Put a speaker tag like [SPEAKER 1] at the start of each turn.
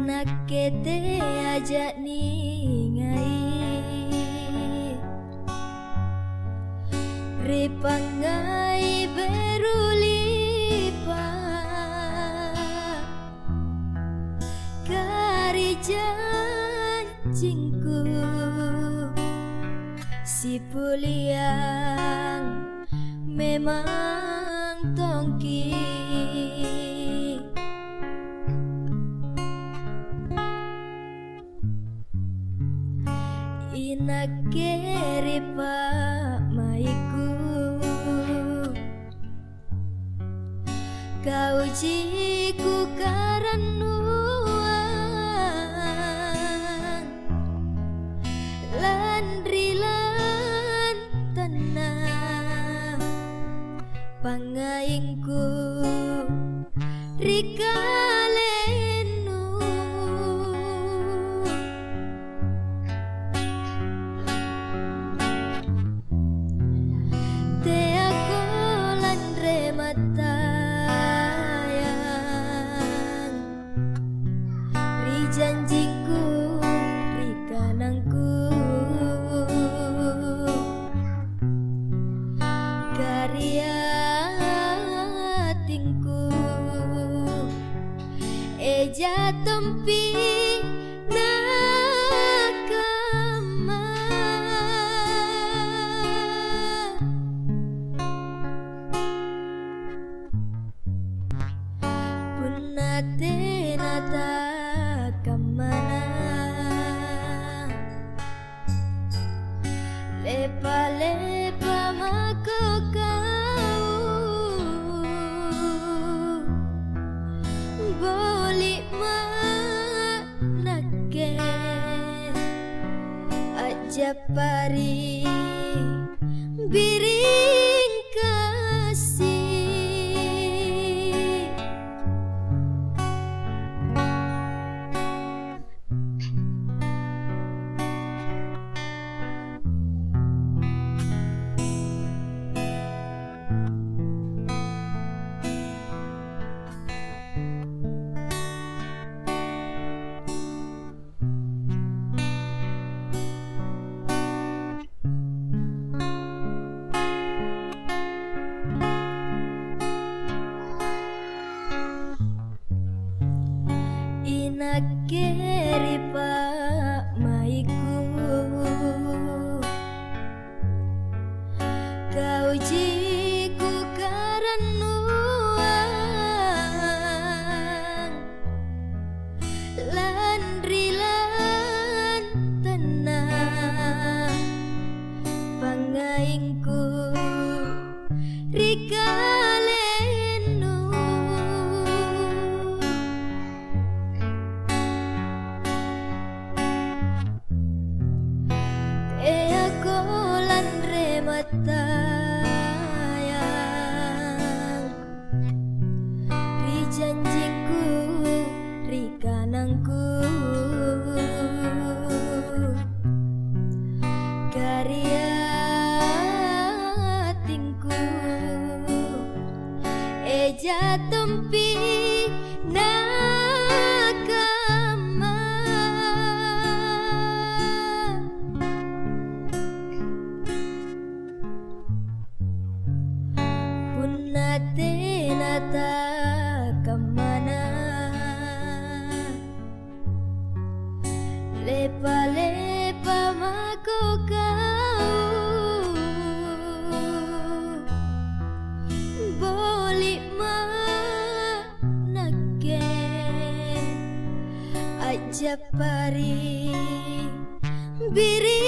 [SPEAKER 1] nakete aja ningai ripangai berulipa kari janjingku si puliang memang tongki inakeri pak maiku kau jiku karanuan landrilan tanah pangaingku rikalenu te aku landre matayang ri janjiku ri kanangku karya tingku eja tempi nakama punate nata kamana lepa-lepa mako kau boleh manake aja pari biring kasih inakeri pak maiku kau jiku karanuan landrilan tanah pangaingku rikalenu aku landre matayang ri janjiku ri kanangku karya tingku eja tempi nakama punate nata kamana lepa-lepa mako kau boleh manake aja pari biri